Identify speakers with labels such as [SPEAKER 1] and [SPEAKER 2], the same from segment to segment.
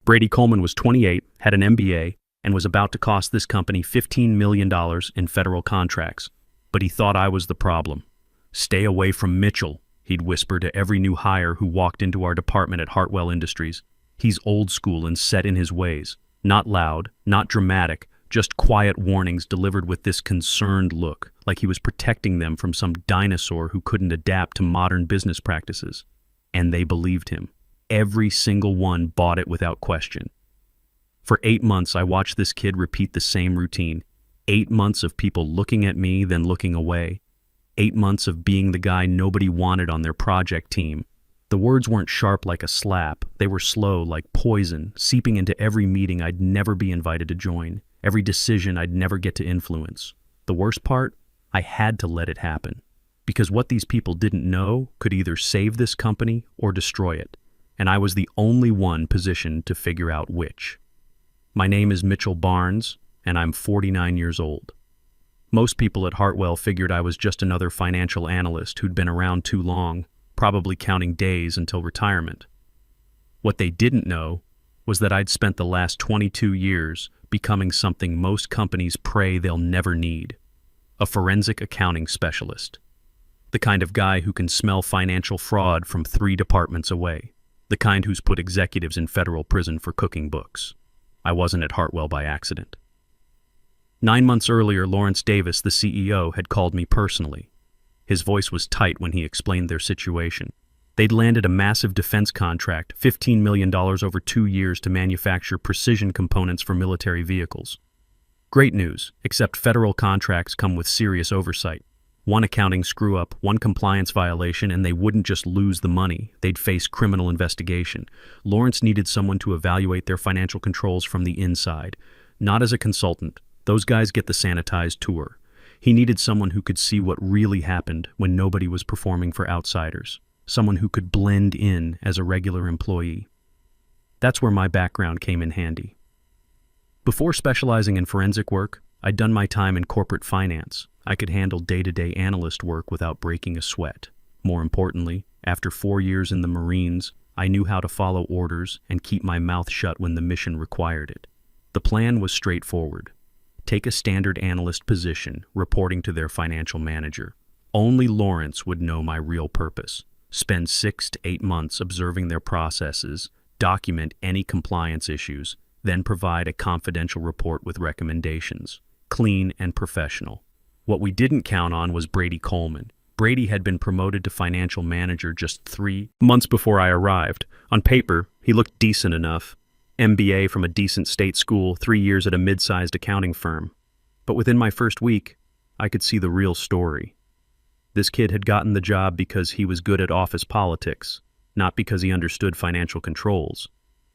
[SPEAKER 1] Brady Coleman was 28, had an MBA, and was about to cost this company $15 million in federal contracts. But he thought I was the problem. "Stay away from Mitchell," he'd whisper to every new hire who walked into our department at Hartwell Industries. "He's old school and set in his ways. Not loud, not dramatic, just quiet warnings delivered with this concerned look, like he was protecting them from some dinosaur who couldn't adapt to modern business practices." And they believed him. Every single one bought it without question. For 8 months, I watched this kid repeat the same routine. 8 months of people looking at me, then looking away. 8 months of being the guy nobody wanted on their project team. The words weren't sharp like a slap. They were slow like poison, seeping into every meeting I'd never be invited to join, every decision I'd never get to influence. The worst part? I had to let it happen. Because what these people didn't know could either save this company or destroy it. And I was the only one positioned to figure out which. My name is Mitchell Barnes, and I'm 49 years old. Most people at Hartwell figured I was just another financial analyst who'd been around too long, probably counting days until retirement. What they didn't know was that I'd spent the last 22 years becoming something most companies pray they'll never need: a forensic accounting specialist. The kind of guy who can smell financial fraud from 3 departments away. The kind who's put executives in federal prison for cooking books. I wasn't at Hartwell by accident. 9 months earlier, Lawrence Davis, the CEO, had called me personally. His voice was tight when he explained their situation. They'd landed a massive defense contract, $15 million over 2 years to manufacture precision components for military vehicles. Great news, except federal contracts come with serious oversight. One accounting screw-up, one compliance violation, and they wouldn't just lose the money. They'd face criminal investigation. Lawrence needed someone to evaluate their financial controls from the inside. Not as a consultant. Those guys get the sanitized tour. He needed someone who could see what really happened when nobody was performing for outsiders. Someone who could blend in as a regular employee. That's where my background came in handy. Before specializing in forensic work, I'd done my time in corporate finance. I could handle day-to-day analyst work without breaking a sweat. More importantly, after 4 years in the Marines, I knew how to follow orders and keep my mouth shut when the mission required it. The plan was straightforward. Take a standard analyst position, reporting to their financial manager. Only Lawrence would know my real purpose. Spend 6 to 8 months observing their processes, document any compliance issues, then provide a confidential report with recommendations. Clean and professional. What we didn't count on was Brady Coleman. Brady had been promoted to financial manager just 3 months before I arrived. On paper, he looked decent enough. MBA from a decent state school, 3 years at a mid-sized accounting firm. But within my first week, I could see the real story. This kid had gotten the job because he was good at office politics, not because he understood financial controls.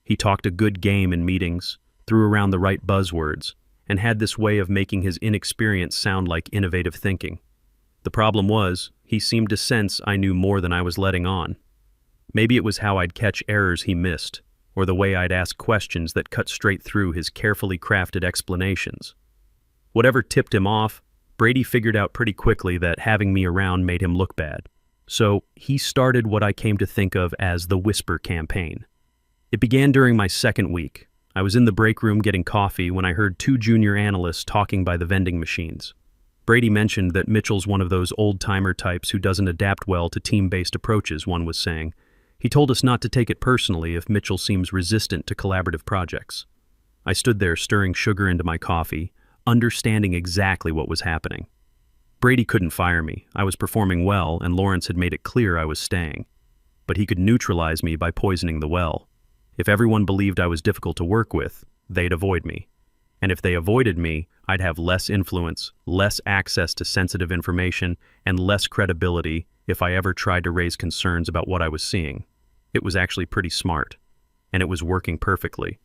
[SPEAKER 1] He talked a good game in meetings, threw around the right buzzwords, and had this way of making his inexperience sound like innovative thinking. The problem was, he seemed to sense I knew more than I was letting on. Maybe it was how I'd catch errors he missed, or the way I'd ask questions that cut straight through his carefully crafted explanations. Whatever tipped him off, Brady figured out pretty quickly that having me around made him look bad. So he started what I came to think of as the Whisper campaign. It began during my second week. I was in the break room getting coffee when I heard 2 junior analysts talking by the vending machines. Brady mentioned that Mitchell's one of those old-timer types who doesn't adapt well to team-based approaches, one was saying. He told us not to take it personally if Mitchell seems resistant to collaborative projects. I stood there stirring sugar into my coffee, understanding exactly what was happening. Brady couldn't fire me. I was performing well, and Lawrence had made it clear I was staying. But he could neutralize me by poisoning the well. If everyone believed I was difficult to work with, they'd avoid me. And if they avoided me, I'd have less influence, less access to sensitive information, and less credibility if I ever tried to raise concerns about what I was seeing. It was actually pretty smart, and it was working perfectly.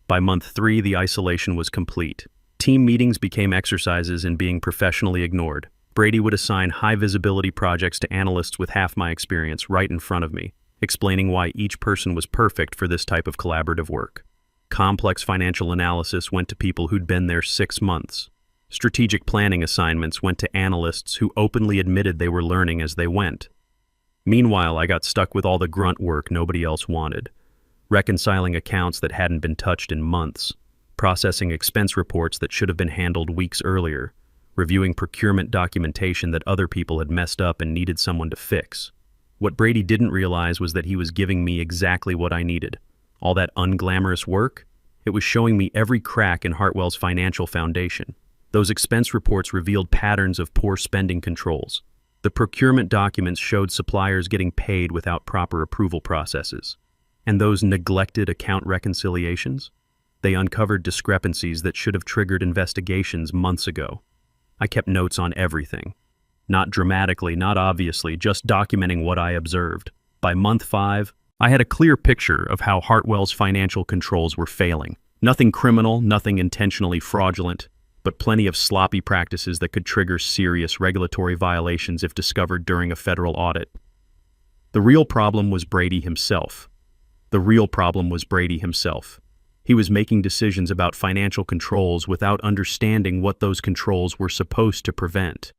[SPEAKER 1] By month 3, the isolation was complete. Team meetings became exercises in being professionally ignored. Brady would assign high-visibility projects to analysts with half my experience right in front of me, explaining why each person was perfect for this type of collaborative work. Complex financial analysis went to people who'd been there 6 months. Strategic planning assignments went to analysts who openly admitted they were learning as they went. Meanwhile, I got stuck with all the grunt work nobody else wanted. reconciling accounts that hadn't been touched in months, processing expense reports that should have been handled weeks earlier, reviewing procurement documentation that other people had messed up and needed someone to fix. What Brady didn't realize was that he was giving me exactly what I needed. All that unglamorous work, it was showing me every crack in Hartwell's financial foundation. Those expense reports revealed patterns of poor spending controls. The procurement documents showed suppliers getting paid without proper approval processes. And those neglected account reconciliations? They uncovered discrepancies that should have triggered investigations months ago. I kept notes on everything. Not dramatically, not obviously, just documenting what I observed. By month 5, I had a clear picture of how Hartwell's financial controls were failing. Nothing criminal, nothing intentionally fraudulent, but plenty of sloppy practices that could trigger serious regulatory violations if discovered during a federal audit. The real problem was Brady himself. He was making decisions about financial controls without understanding what those controls were supposed to prevent.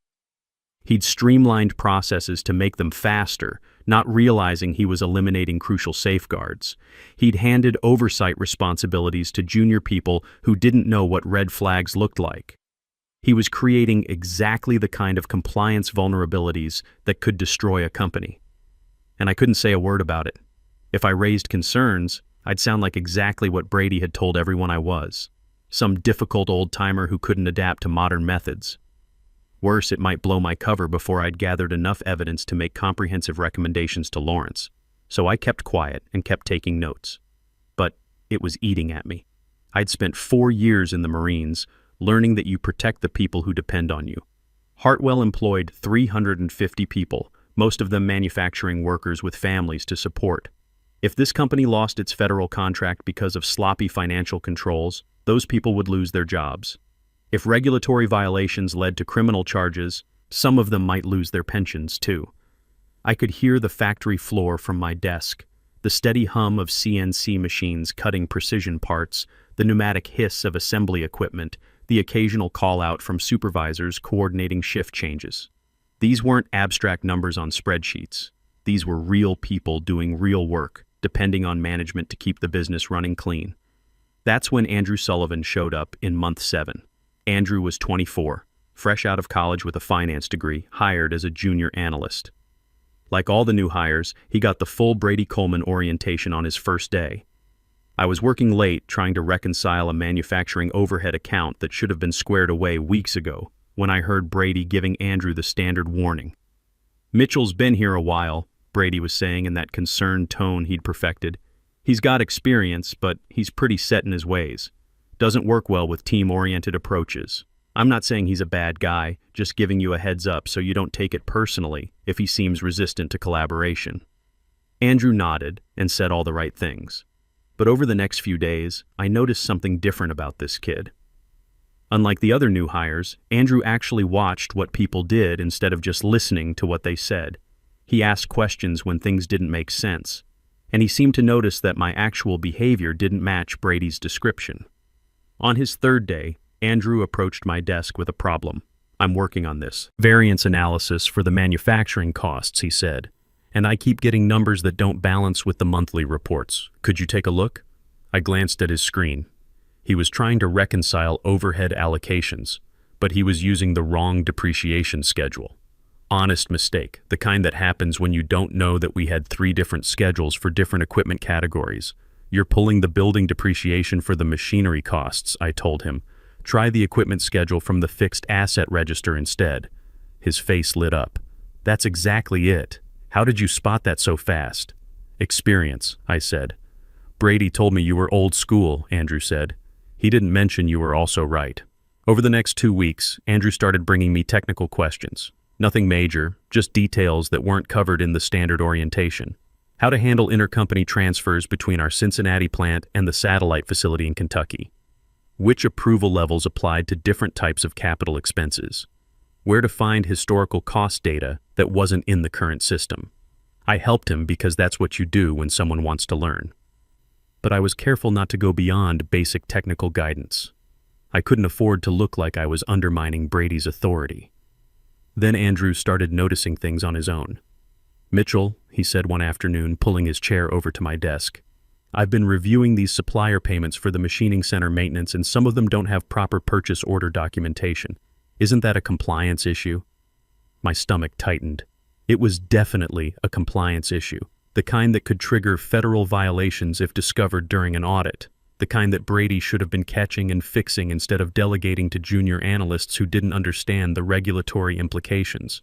[SPEAKER 1] He'd streamlined processes to make them faster, not realizing he was eliminating crucial safeguards. He'd handed oversight responsibilities to junior people who didn't know what red flags looked like. He was creating exactly the kind of compliance vulnerabilities that could destroy a company. And I couldn't say a word about it. If I raised concerns, I'd sound like exactly what Brady had told everyone I was. Some difficult old-timer who couldn't adapt to modern methods. Worse, it might blow my cover before I'd gathered enough evidence to make comprehensive recommendations to Lawrence. So I kept quiet and kept taking notes. But it was eating at me. I'd spent 4 years in the Marines, learning that you protect the people who depend on you. Hartwell employed 350 people, most of them manufacturing workers with families to support. If this company lost its federal contract because of sloppy financial controls, those people would lose their jobs. If regulatory violations led to criminal charges, some of them might lose their pensions too. I could hear the factory floor from my desk, the steady hum of CNC machines cutting precision parts, the pneumatic hiss of assembly equipment, the occasional call-out from supervisors coordinating shift changes. These weren't abstract numbers on spreadsheets. These were real people doing real work, depending on management to keep the business running clean. That's when Andrew Sullivan showed up in month 7. Andrew was 24, fresh out of college with a finance degree, hired as a junior analyst. Like all the new hires, he got the full Brady Coleman orientation on his first day. I was working late trying to reconcile a manufacturing overhead account that should have been squared away weeks ago when I heard Brady giving Andrew the standard warning. "Mitchell's been here a while," Brady was saying in that concerned tone he'd perfected. "He's got experience, but he's pretty set in his ways. Doesn't work well with team-oriented approaches. I'm not saying he's a bad guy, just giving you a heads up so you don't take it personally if he seems resistant to collaboration." Andrew nodded and said all the right things. But over the next few days, I noticed something different about this kid. Unlike the other new hires, Andrew actually watched what people did instead of just listening to what they said. He asked questions when things didn't make sense, and he seemed to notice that my actual behavior didn't match Brady's description. On his 3rd day, Andrew approached my desk with a problem. "I'm working on this. Variance analysis for the manufacturing costs," he said. "And I keep getting numbers that don't balance with the monthly reports. Could you take a look?" I glanced at his screen. He was trying to reconcile overhead allocations, but he was using the wrong depreciation schedule. Honest mistake, the kind that happens when you don't know that we had 3 different schedules for different equipment categories. "You're pulling the building depreciation for the machinery costs," I told him. "Try the equipment schedule from the fixed asset register instead." His face lit up. "That's exactly it. How did you spot that so fast?" "Experience," I said. "Brady told me you were old school," Andrew said. "He didn't mention you were also right." Over the next 2 weeks, Andrew started bringing me technical questions. Nothing major, just details that weren't covered in the standard orientation. How to handle intercompany transfers between our Cincinnati plant and the satellite facility in Kentucky. Which approval levels applied to different types of capital expenses. Where to find historical cost data that wasn't in the current system. I helped him because that's what you do when someone wants to learn. But I was careful not to go beyond basic technical guidance. I couldn't afford to look like I was undermining Brady's authority. Then Andrew started noticing things on his own. "Mitchell," he said one afternoon, pulling his chair over to my desk, I've been reviewing these supplier payments for the machining center maintenance, and some of them don't have proper purchase order documentation. Isn't that a compliance issue? My stomach tightened. It was definitely a compliance issue, the kind that could trigger federal violations if discovered during an audit, the kind that Brady should have been catching and fixing instead of delegating to junior analysts who didn't understand the regulatory implications.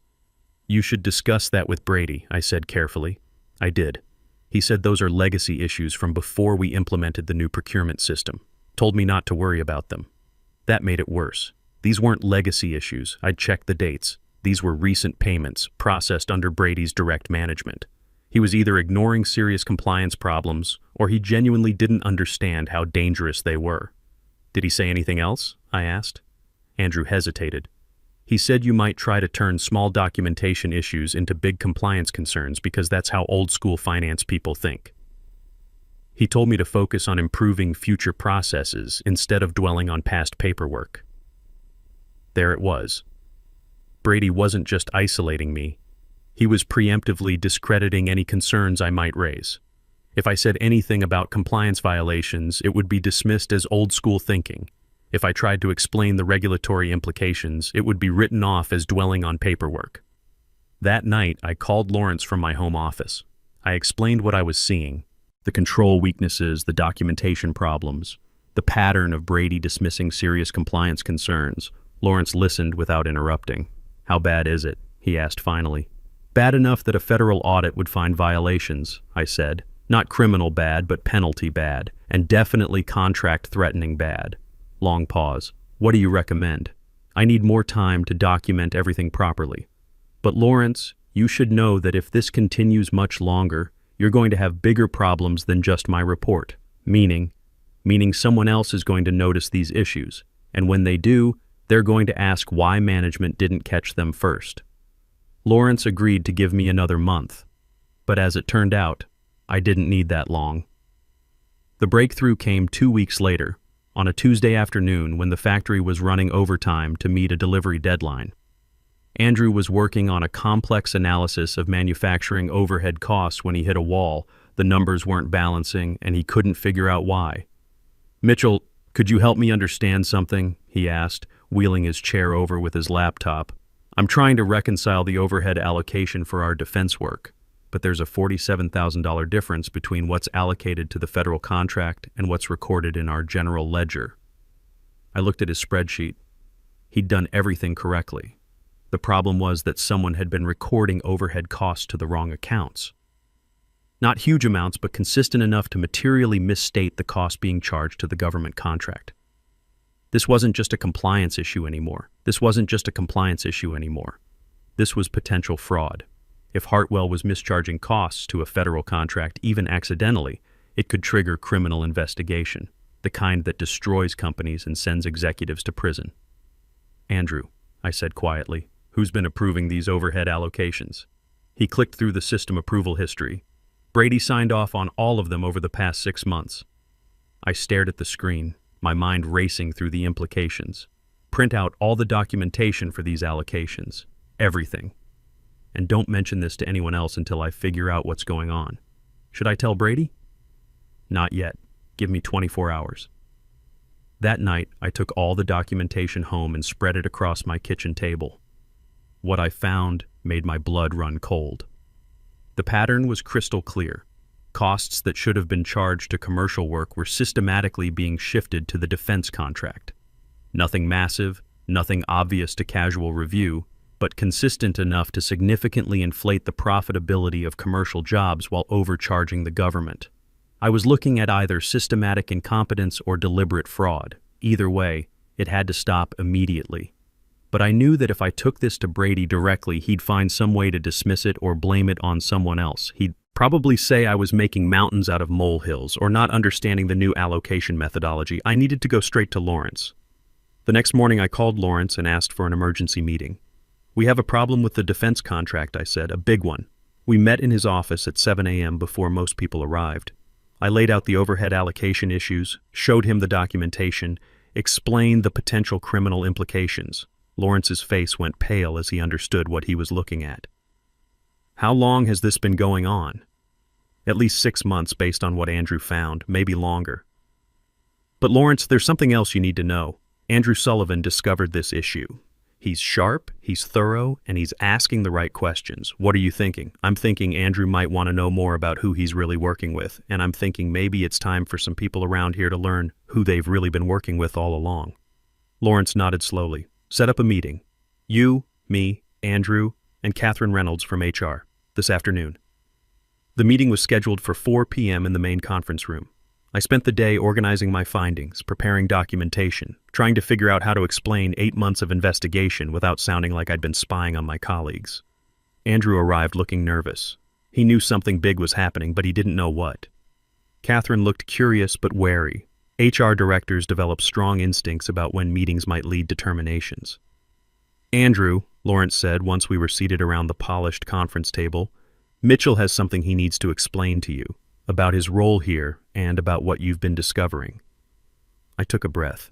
[SPEAKER 1] You should discuss that with Brady, I said carefully. I did. He said those are legacy issues from before we implemented the new procurement system. Told me not to worry about them. That made it worse. These weren't legacy issues. I'd checked the dates. These were recent payments, processed under Brady's direct management. He was either ignoring serious compliance problems, or he genuinely didn't understand how dangerous they were. Did he say anything else? I asked. Andrew hesitated. He said you might try to turn small documentation issues into big compliance concerns because that's how old-school finance people think. He told me to focus on improving future processes instead of dwelling on past paperwork. There it was. Brady wasn't just isolating me. He was preemptively discrediting any concerns I might raise. If I said anything about compliance violations, it would be dismissed as old-school thinking. If I tried to explain the regulatory implications, it would be written off as dwelling on paperwork. That night, I called Lawrence from my home office. I explained what I was seeing, the control weaknesses, the documentation problems, the pattern of Brady dismissing serious compliance concerns. Lawrence listened without interrupting. How bad is it? He asked finally. Bad enough that a federal audit would find violations, I said. Not criminal bad, but penalty bad, and definitely contract-threatening bad. Long pause. What do you recommend? I need more time to document everything properly. But Lawrence, you should know that if this continues much longer, you're going to have bigger problems than just my report. Meaning someone else is going to notice these issues, and when they do, they're going to ask why management didn't catch them first. Lawrence agreed to give me another month, but as it turned out, I didn't need that long. The breakthrough came 2 weeks later, on a Tuesday afternoon when the factory was running overtime to meet a delivery deadline. Andrew was working on a complex analysis of manufacturing overhead costs when he hit a wall. The numbers weren't balancing, and he couldn't figure out why. Mitchell, could you help me understand something? He asked, wheeling his chair over with his laptop. I'm trying to reconcile the overhead allocation for our defense work, but there's a $47,000 difference between what's allocated to the federal contract and what's recorded in our general ledger. I looked at his spreadsheet. He'd done everything correctly. The problem was that someone had been recording overhead costs to the wrong accounts. Not huge amounts, but consistent enough to materially misstate the cost being charged to the government contract. This wasn't just a compliance issue anymore. This was potential fraud. If Hartwell was mischarging costs to a federal contract, even accidentally, it could trigger criminal investigation, the kind that destroys companies and sends executives to prison. Andrew, I said quietly, who's been approving these overhead allocations? He clicked through the system approval history. Brady signed off on all of them over the past 6 months. I stared at the screen, my mind racing through the implications. Print out all the documentation for these allocations. Everything. And don't mention this to anyone else until I figure out what's going on. Should I tell Brady? Not yet. Give me 24 hours. That night, I took all the documentation home and spread it across my kitchen table. What I found made my blood run cold. The pattern was crystal clear. Costs that should have been charged to commercial work were systematically being shifted to the defense contract. Nothing massive, nothing obvious to casual review, but consistent enough to significantly inflate the profitability of commercial jobs while overcharging the government. I was looking at either systematic incompetence or deliberate fraud. Either way, it had to stop immediately. But I knew that if I took this to Brady directly, he'd find some way to dismiss it or blame it on someone else. He'd probably say I was making mountains out of molehills or not understanding the new allocation methodology. I needed to go straight to Lawrence. The next morning I called Lawrence and asked for an emergency meeting. We have a problem with the defense contract, I said, a big one. We met in his office at 7 a.m. before most people arrived. I laid out the overhead allocation issues, showed him the documentation, explained the potential criminal implications. Lawrence's face went pale as he understood what he was looking at. How long has this been going on? At least 6 months based on what Andrew found, maybe longer. But Lawrence, there's something else you need to know. Andrew Sullivan discovered this issue. He's sharp, he's thorough, and he's asking the right questions. What are you thinking? I'm thinking Andrew might want to know more about who he's really working with, and I'm thinking maybe it's time for some people around here to learn who they've really been working with all along. Lawrence nodded slowly. Set up a meeting. You, me, Andrew, and Catherine Reynolds from HR, this afternoon. The meeting was scheduled for 4 p.m. in the main conference room. I spent the day organizing my findings, preparing documentation, trying to figure out how to explain 8 months of investigation without sounding like I'd been spying on my colleagues. Andrew arrived looking nervous. He knew something big was happening, but he didn't know what. Catherine looked curious but wary. HR directors develop strong instincts about when meetings might lead to terminations. Andrew, Lawrence said once we were seated around the polished conference table, Mitchell has something he needs to explain to you, about his role here and about what you've been discovering. I took a breath.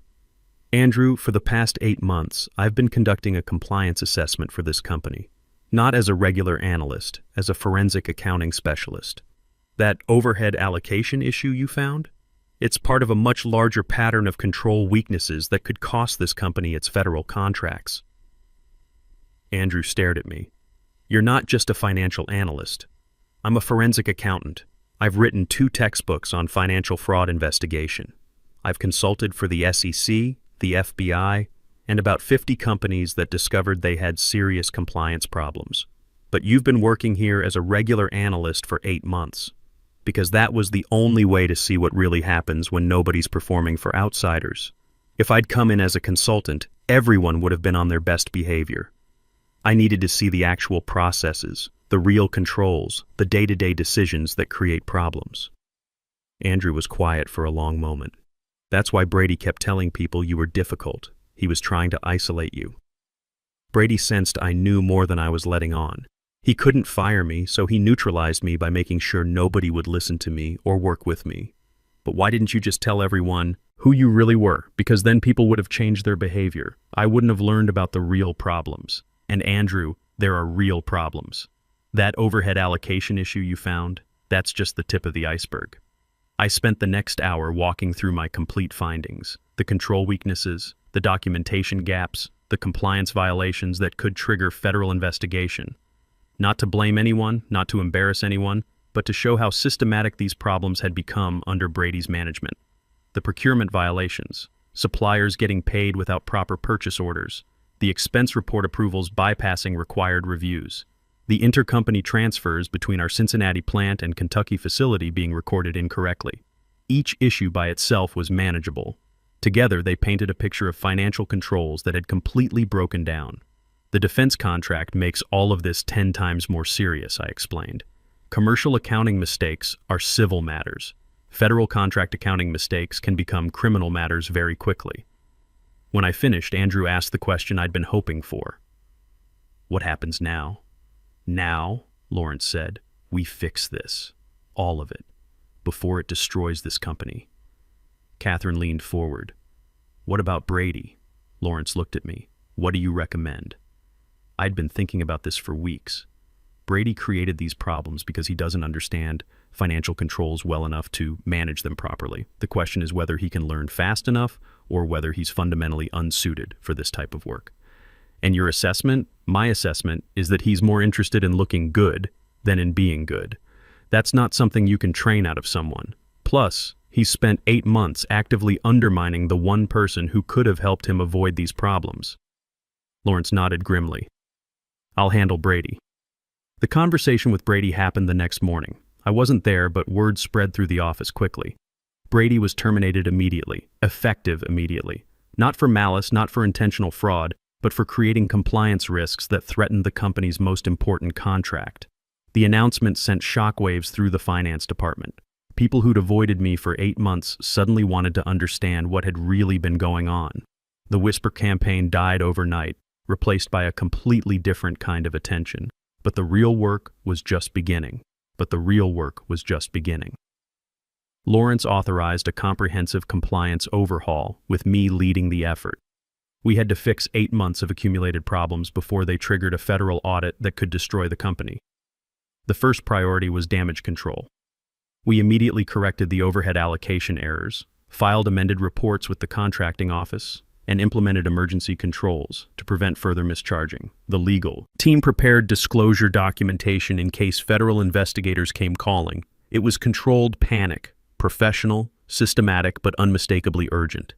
[SPEAKER 1] Andrew, for the past 8 months, I've been conducting a compliance assessment for this company, not as a regular analyst, as a forensic accounting specialist. That overhead allocation issue you found? It's part of a much larger pattern of control weaknesses that could cost this company its federal contracts. Andrew stared at me. You're not just a financial analyst. I'm a forensic accountant. I've written 2 textbooks on financial fraud investigation. I've consulted for the SEC, the FBI, and about 50 companies that discovered they had serious compliance problems. But you've been working here as a regular analyst for 8 months, because that was the only way to see what really happens when nobody's performing for outsiders. If I'd come in as a consultant, everyone would have been on their best behavior. I needed to see the actual processes, the real controls, the day-to-day decisions that create problems. Andrew was quiet for a long moment. That's why Brady kept telling people you were difficult. He was trying to isolate you. Brady sensed I knew more than I was letting on. He couldn't fire me, so he neutralized me by making sure nobody would listen to me or work with me. But why didn't you just tell everyone who you really were? Because then people would have changed their behavior. I wouldn't have learned about the real problems. And Andrew, there are real problems. That overhead allocation issue you found, that's just the tip of the iceberg. I spent the next hour walking through my complete findings, the control weaknesses, the documentation gaps, the compliance violations that could trigger federal investigation. Not to blame anyone, not to embarrass anyone, but to show how systematic these problems had become under Brady's management. The procurement violations, suppliers getting paid without proper purchase orders, the expense report approvals bypassing required reviews, the intercompany transfers between our Cincinnati plant and Kentucky facility being recorded incorrectly. Each issue by itself was manageable. Together, they painted a picture of financial controls that had completely broken down. The defense contract makes all of this 10 times more serious, I explained. Commercial accounting mistakes are civil matters. Federal contract accounting mistakes can become criminal matters very quickly. When I finished, Andrew asked the question I'd been hoping for. What happens now? Now, Lawrence said, we fix this. All of it. Before it destroys this company. Catherine leaned forward. What about Brady? Lawrence looked at me. What do you recommend? I'd been thinking about this for weeks. Brady created these problems because he doesn't understand financial controls well enough to manage them properly. The question is whether he can learn fast enough or whether he's fundamentally unsuited for this type of work. And your assessment, my assessment, is that he's more interested in looking good than in being good. That's not something you can train out of someone. Plus, he's spent 8 months actively undermining the one person who could have helped him avoid these problems. Lawrence nodded grimly. I'll handle Brady. The conversation with Brady happened the next morning. I wasn't there, but word spread through the office quickly. Brady was terminated immediately, effective immediately. Not for malice, not for intentional fraud, but for creating compliance risks that threatened the company's most important contract. The announcement sent shockwaves through the finance department. People who'd avoided me for 8 months suddenly wanted to understand what had really been going on. The whisper campaign died overnight, replaced by a completely different kind of attention. But the real work was just beginning. Lawrence authorized a comprehensive compliance overhaul, with me leading the effort. We had to fix 8 months of accumulated problems before they triggered a federal audit that could destroy the company. The first priority was damage control. We immediately corrected the overhead allocation errors, filed amended reports with the contracting office, and implemented emergency controls to prevent further mischarging. The legal team prepared disclosure documentation in case federal investigators came calling. It was controlled panic, professional, systematic, but unmistakably urgent.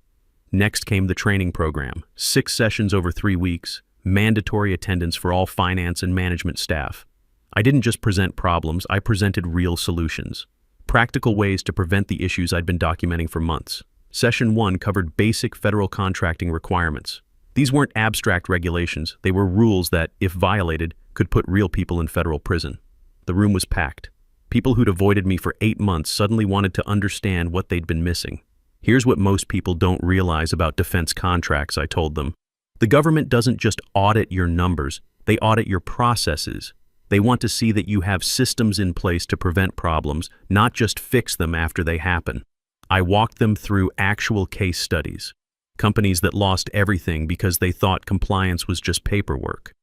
[SPEAKER 1] Next came the training program, 6 sessions over 3 weeks, mandatory attendance for all finance and management staff. I didn't just present problems, I presented real solutions. Practical ways to prevent the issues I'd been documenting for months. Session 1 covered basic federal contracting requirements. These weren't abstract regulations, they were rules that, if violated, could put real people in federal prison. The room was packed. People who'd avoided me for 8 months suddenly wanted to understand what they'd been missing. Here's what most people don't realize about defense contracts, I told them. The government doesn't just audit your numbers, they audit your processes. They want to see that you have systems in place to prevent problems, not just fix them after they happen. I walked them through actual case studies. Companies that lost everything because they thought compliance was just paperwork.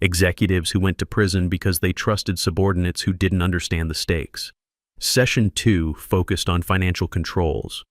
[SPEAKER 1] Executives who went to prison because they trusted subordinates who didn't understand the stakes. Session 2 focused on financial controls.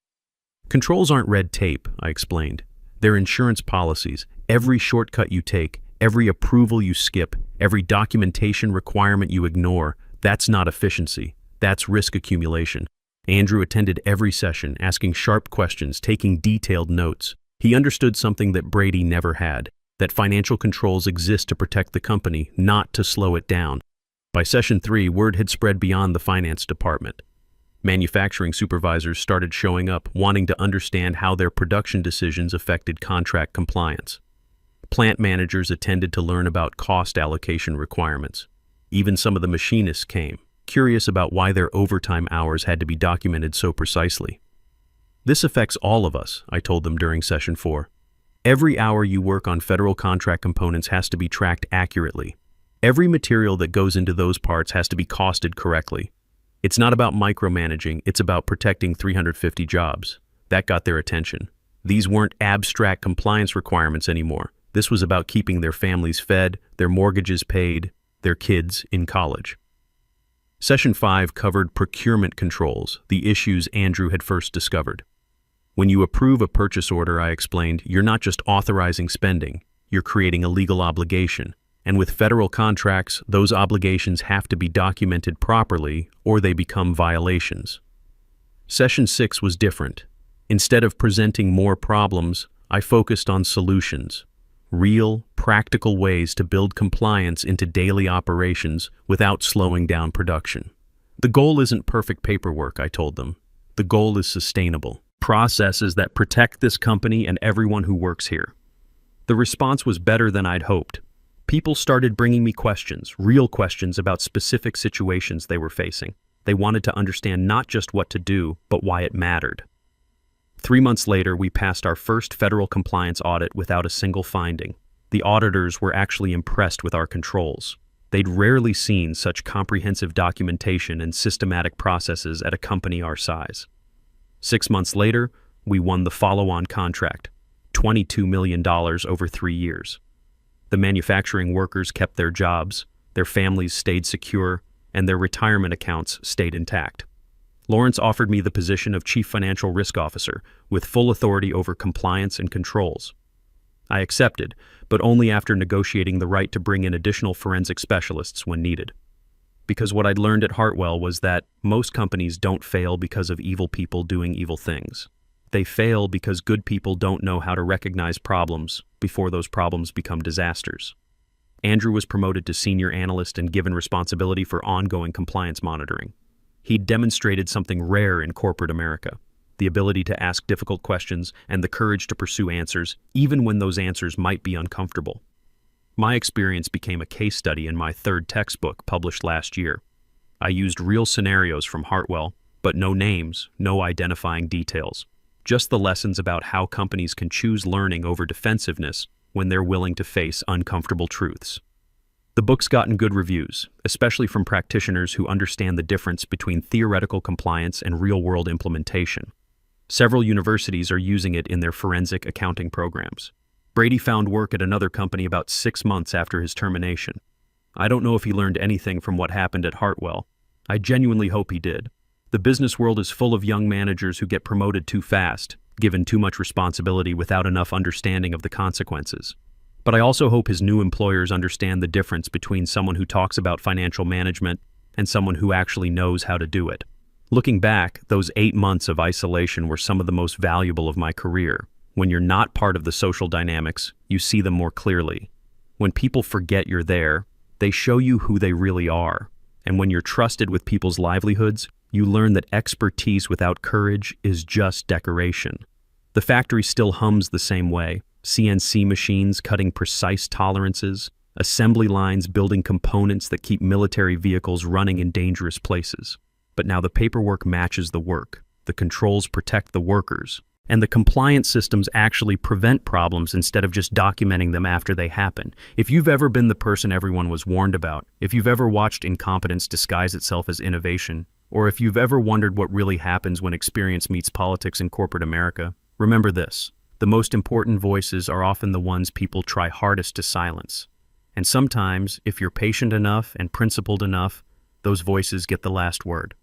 [SPEAKER 1] Controls aren't red tape, I explained. They're insurance policies. Every shortcut you take, every approval you skip, every documentation requirement you ignore, that's not efficiency. That's risk accumulation. Andrew attended every session, asking sharp questions, taking detailed notes. He understood something that Brady never had, that financial controls exist to protect the company, not to slow it down. By session 3, word had spread beyond the finance department. Manufacturing supervisors started showing up, wanting to understand how their production decisions affected contract compliance. Plant managers attended to learn about cost allocation requirements. Even some of the machinists came, curious about why their overtime hours had to be documented so precisely. This affects all of us, I told them during session 4. Every hour you work on federal contract components has to be tracked accurately. Every material that goes into those parts has to be costed correctly. It's not about micromanaging, it's about protecting 350 jobs. That got their attention. These weren't abstract compliance requirements anymore. This was about keeping their families fed, their mortgages paid, their kids in college. Session 5 covered procurement controls, the issues Andrew had first discovered. When you approve a purchase order, I explained, you're not just authorizing spending, you're creating a legal obligation. And with federal contracts, those obligations have to be documented properly or they become violations. Session 6 was different. Instead of presenting more problems, I focused on solutions. Real, practical ways to build compliance into daily operations without slowing down production. The goal isn't perfect paperwork, I told them. The goal is sustainable. Processes that protect this company and everyone who works here. The response was better than I'd hoped. People started bringing me questions, real questions about specific situations they were facing. They wanted to understand not just what to do, but why it mattered. 3 months later, we passed our first federal compliance audit without a single finding. The auditors were actually impressed with our controls. They'd rarely seen such comprehensive documentation and systematic processes at a company our size. 6 months later, we won the follow-on contract, $22 million over 3 years. The manufacturing workers kept their jobs, their families stayed secure, and their retirement accounts stayed intact. Lawrence offered me the position of Chief Financial Risk Officer, with full authority over compliance and controls. I accepted, but only after negotiating the right to bring in additional forensic specialists when needed. Because what I'd learned at Hartwell was that most companies don't fail because of evil people doing evil things. They fail because good people don't know how to recognize problems before those problems become disasters. Andrew was promoted to senior analyst and given responsibility for ongoing compliance monitoring. He'd demonstrated something rare in corporate America, the ability to ask difficult questions and the courage to pursue answers, even when those answers might be uncomfortable. My experience became a case study in my 3rd textbook published last year. I used real scenarios from Hartwell, but no names, no identifying details. Just the lessons about how companies can choose learning over defensiveness when they're willing to face uncomfortable truths. The book's gotten good reviews, especially from practitioners who understand the difference between theoretical compliance and real-world implementation. Several universities are using it in their forensic accounting programs. Brady found work at another company about 6 months after his termination. I don't know if he learned anything from what happened at Hartwell. I genuinely hope he did. The business world is full of young managers who get promoted too fast, given too much responsibility without enough understanding of the consequences. But I also hope his new employers understand the difference between someone who talks about financial management and someone who actually knows how to do it. Looking back, those 8 months of isolation were some of the most valuable of my career. When you're not part of the social dynamics, you see them more clearly. When people forget you're there, they show you who they really are. And when you're trusted with people's livelihoods, you learn that expertise without courage is just decoration. The factory still hums the same way. CNC machines cutting precise tolerances, assembly lines building components that keep military vehicles running in dangerous places. But now the paperwork matches the work, the controls protect the workers, and the compliance systems actually prevent problems instead of just documenting them after they happen. If you've ever been the person everyone was warned about, if you've ever watched incompetence disguise itself as innovation, or if you've ever wondered what really happens when experience meets politics in corporate America, remember this: the most important voices are often the ones people try hardest to silence. And sometimes, if you're patient enough and principled enough, those voices get the last word.